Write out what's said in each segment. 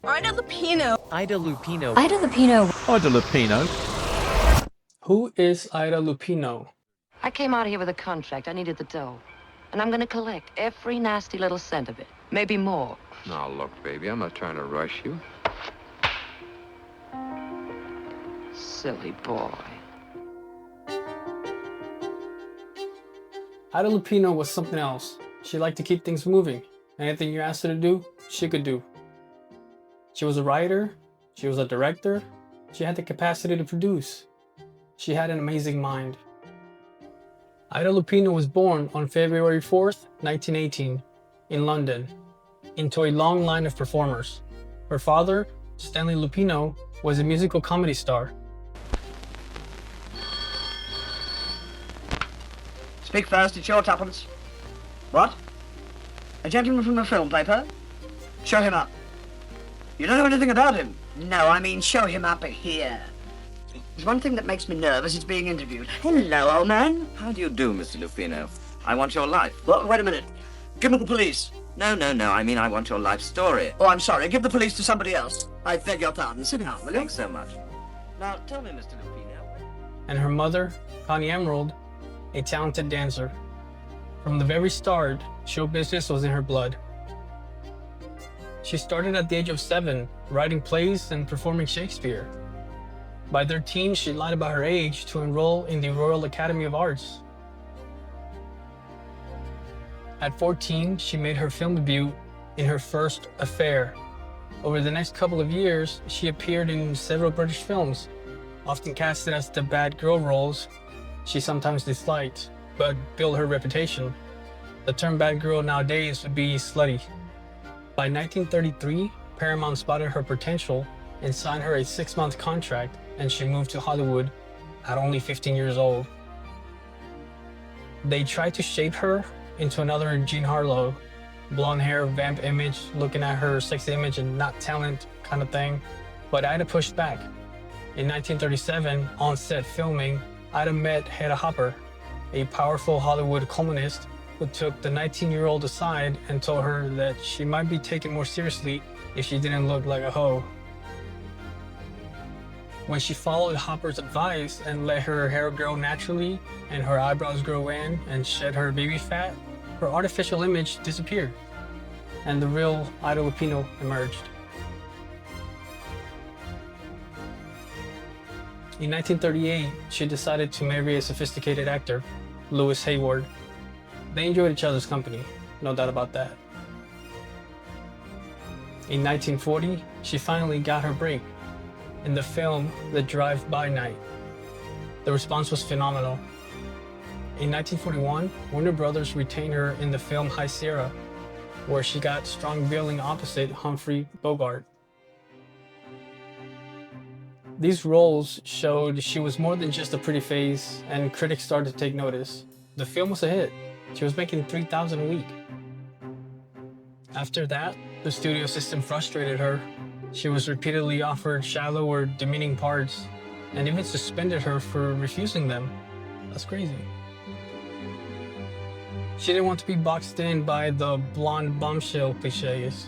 Ida Lupino. Ida Lupino. Ida Lupino. Ida Lupino. Who is Ida Lupino? I came out here with a contract. I needed the dough. And I'm gonna collect every nasty little cent of it. Maybe more. Now, look, baby, I'm not trying to rush you. Silly boy. Ida Lupino was something else. She liked to keep things moving. Anything you asked her to do, she could do. She was a writer. She was a director. She had the capacity to produce. She had an amazing mind. Ida Lupino was born on February 4th, 1918, in London, into a long line of performers. Her father, Stanley Lupino, was a musical comedy star. Speak first, it's your tuppence. What? A gentleman from a film paper? Show him up. You don't know anything about him? No, I mean show him up here. There's one thing that makes me nervous, it's being interviewed. Hello, old man. How do you do, Mr. Lupino? I want your life. Well, wait a minute. Give me the police. No, I mean I want your life story. Oh, I'm sorry. Give the police to somebody else. I beg your pardon. Sit down, will you? Thanks so much. Now, tell me, Mr. Lupino. And her mother, Connie Emerald, a talented dancer. From the very start, show business was in her blood. She started at the age of 7, writing plays and performing Shakespeare. By 13, she lied about her age to enroll in the Royal Academy of Arts. At 14, she made her film debut in her first affair. Over the next couple of years, she appeared in several British films, often casted as the bad girl roles she sometimes disliked, but built her reputation. The term bad girl nowadays would be slutty. By 1933, Paramount spotted her potential and signed her a 6-month contract, and she moved to Hollywood at only 15 years old. They tried to shape her into another Jean Harlow, blonde hair, vamp image, looking at her sexy image and not talent kind of thing, but Ida pushed back. In 1937, on set filming, Ida met Hedda Hopper, a powerful Hollywood columnist who took the 19-year-old aside and told her that she might be taken more seriously if she didn't look like a hoe. When she followed Hopper's advice and let her hair grow naturally and her eyebrows grow in and shed her baby fat, her artificial image disappeared, and the real Ida Lupino emerged. In 1938, she decided to marry a sophisticated actor, Louis Hayward. They enjoyed each other's company, no doubt about that. In 1940, she finally got her break in the film The Drive-By Night. The response was phenomenal. In 1941, Warner Brothers retained her in the film High Sierra, where she got strong billing opposite Humphrey Bogart. These roles showed she was more than just a pretty face, and critics started to take notice. The film was a hit. She was making $3,000 a week. After that, the studio system frustrated her. She was repeatedly offered shallow or demeaning parts, and even suspended her for refusing them. That's crazy. She didn't want to be boxed in by the blonde bombshell cliches.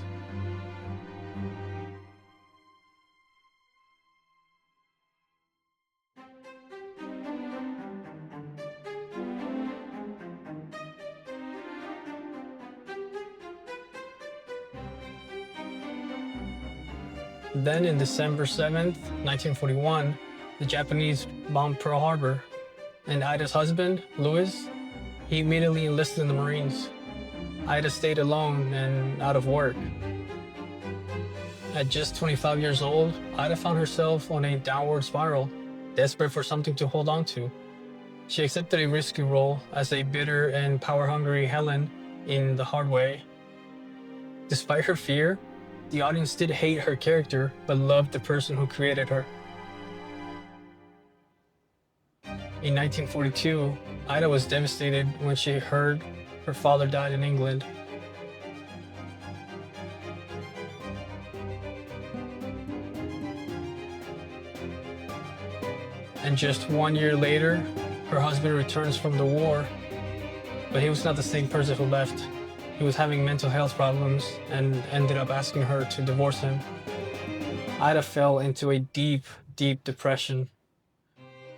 Then, in December 7th, 1941, the Japanese bombed Pearl Harbor, and Ida's husband, Louis, he immediately enlisted in the Marines. Ida stayed alone and out of work. At just 25 years old, Ida found herself on a downward spiral, desperate for something to hold on to. She accepted a risky role as a bitter and power-hungry Helen in The Hard Way. Despite her fear, the audience did hate her character, but loved the person who created her. In 1942, Ida was devastated when she heard her father died in England. And just 1 year later, her husband returns from the war, but he was not the same person who left. He was having mental health problems and ended up asking her to divorce him. Ida fell into a deep, deep depression.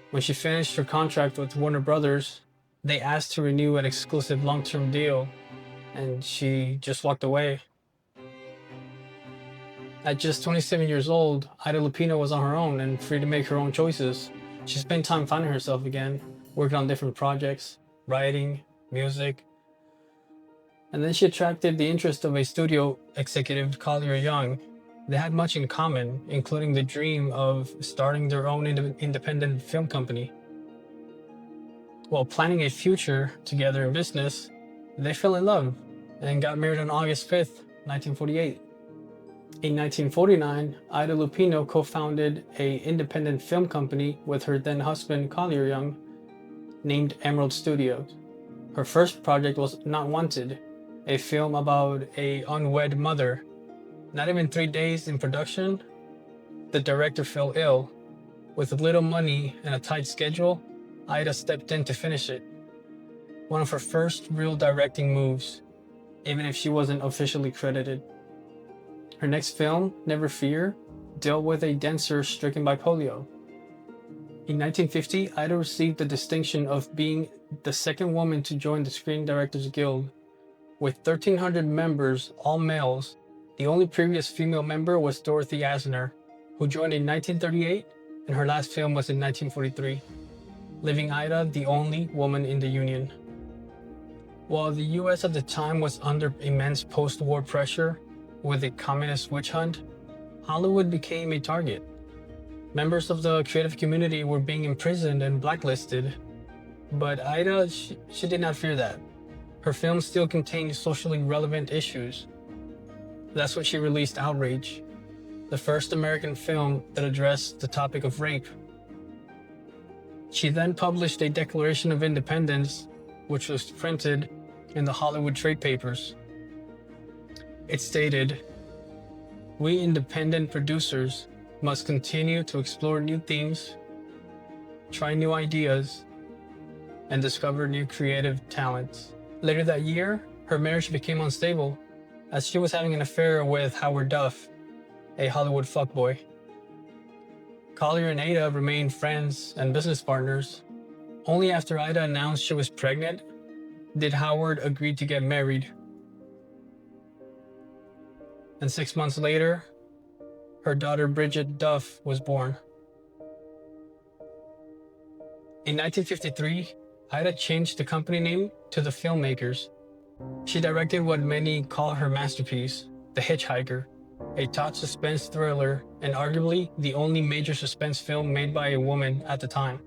When she finished her contract with Warner Brothers, they asked to renew an exclusive long-term deal, and she just walked away. At just 27 years old, Ida Lupino was on her own and free to make her own choices. She spent time finding herself again, working on different projects, writing, music. And then she attracted the interest of a studio executive, Collier Young. They had much in common, including the dream of starting their own independent film company. While planning a future together in business, they fell in love and got married on August 5th, 1948. In 1949, Ida Lupino co-founded an independent film company with her then husband Collier Young, named Emerald Studios. Her first project was Not Wanted, a film about an unwed mother. Not even 3 days in production, the director fell ill. With little money and a tight schedule, Ida stepped in to finish it. One of her first real directing moves, even if she wasn't officially credited. Her next film, Never Fear, dealt with a dancer stricken by polio. In 1950, Ida received the distinction of being the second woman to join the Screen Directors Guild. With 1,300 members, all males, the only previous female member was Dorothy Asner, who joined in 1938, and her last film was in 1943, leaving Ida the only woman in the union. While the US at the time was under immense post-war pressure, with the communist witch hunt, Hollywood became a target. Members of the creative community were being imprisoned and blacklisted, but Ida, she did not fear that. Her films still contained socially relevant issues. That's when she released Outrage, the first American film that addressed the topic of rape. She then published a Declaration of Independence, which was printed in the Hollywood trade papers. It stated, "We independent producers must continue to explore new themes, try new ideas, and discover new creative talents." Later that year, her marriage became unstable as she was having an affair with Howard Duff, a Hollywood fuckboy. Collier and Ida remained friends and business partners. Only after Ida announced she was pregnant did Howard agree to get married. And 6 months later, her daughter Bridget Duff was born. In 1953, Ida changed the company name to The Filmmakers. She directed what many call her masterpiece, The Hitchhiker, a taut suspense thriller and arguably the only major suspense film made by a woman at the time.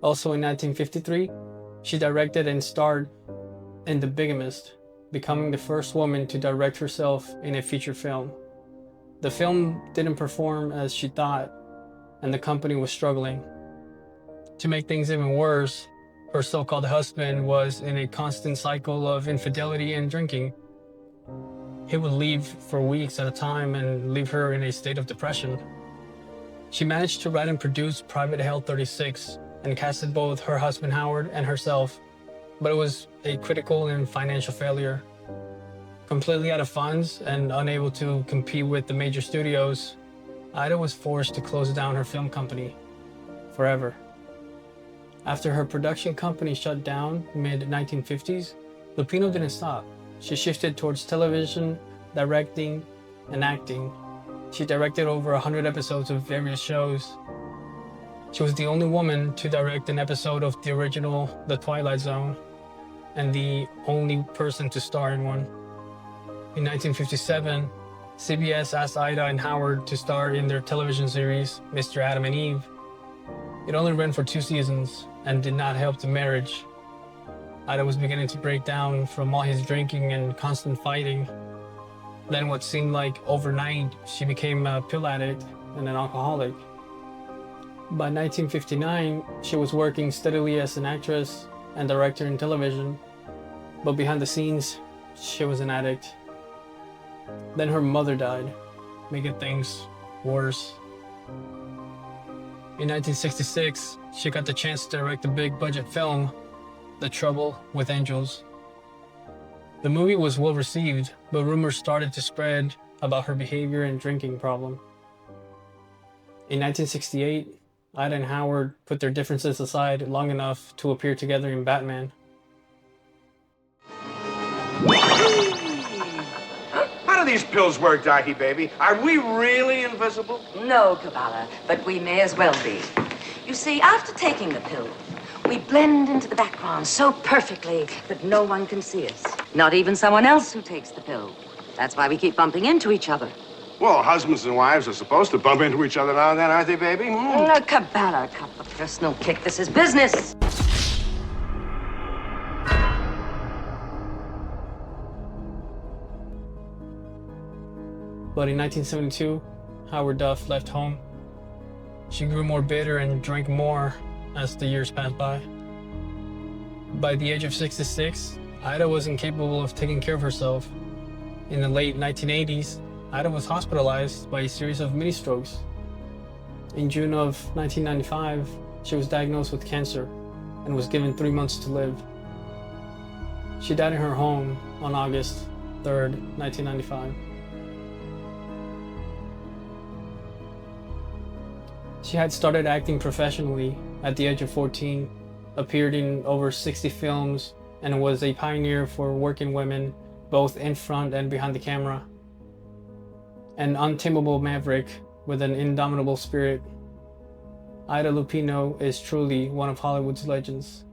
Also in 1953, she directed and starred in The Bigamist, becoming the first woman to direct herself in a feature film. The film didn't perform as she thought, and the company was struggling. To make things even worse, her so-called husband was in a constant cycle of infidelity and drinking. He would leave for weeks at a time and leave her in a state of depression. She managed to write and produce Private Hell 36 and casted both her husband Howard and herself, but it was a critical and financial failure. Completely out of funds and unable to compete with the major studios, Ida was forced to close down her film company forever. After her production company shut down mid-1950s, Lupino didn't stop. She shifted towards television, directing, and acting. She directed over 100 episodes of various shows. She was the only woman to direct an episode of the original The Twilight Zone, and the only person to star in one. In 1957, CBS asked Ida and Howard to star in their television series, Mr. Adam and Eve. It only ran for 2 seasons and did not help the marriage. Ida was beginning to break down from all his drinking and constant fighting. Then what seemed like overnight, she became a pill addict and an alcoholic. By 1959, she was working steadily as an actress and director in television, but behind the scenes, she was an addict. Then her mother died, making things worse. In 1966, she got the chance to direct the big budget film, The Trouble with Angels. The movie was well received, but rumors started to spread about her behavior and drinking problem. In 1968, Ida and Howard put their differences aside long enough to appear together in Batman. How do these pills work, Docky, baby? Are we really invisible? No, Kabbalah, but we may as well be. You see, after taking the pill, we blend into the background so perfectly that no one can see us. Not even someone else who takes the pill. That's why we keep bumping into each other. Well, husbands and wives are supposed to bump into each other now and then, aren't they, baby? No, Kabbalah, cut the personal kick. This is business. But in 1972, Howard Duff left home. She grew more bitter and drank more as the years passed by. By the age of 66, Ida was incapable of taking care of herself. In the late 1980s, Ida was hospitalized by a series of mini strokes. In June of 1995, she was diagnosed with cancer and was given 3 months to live. She died in her home on August 3rd, 1995. She had started acting professionally at the age of 14, appeared in over 60 films, and was a pioneer for working women both in front and behind the camera. An untamable maverick with an indomitable spirit, Ida Lupino is truly one of Hollywood's legends.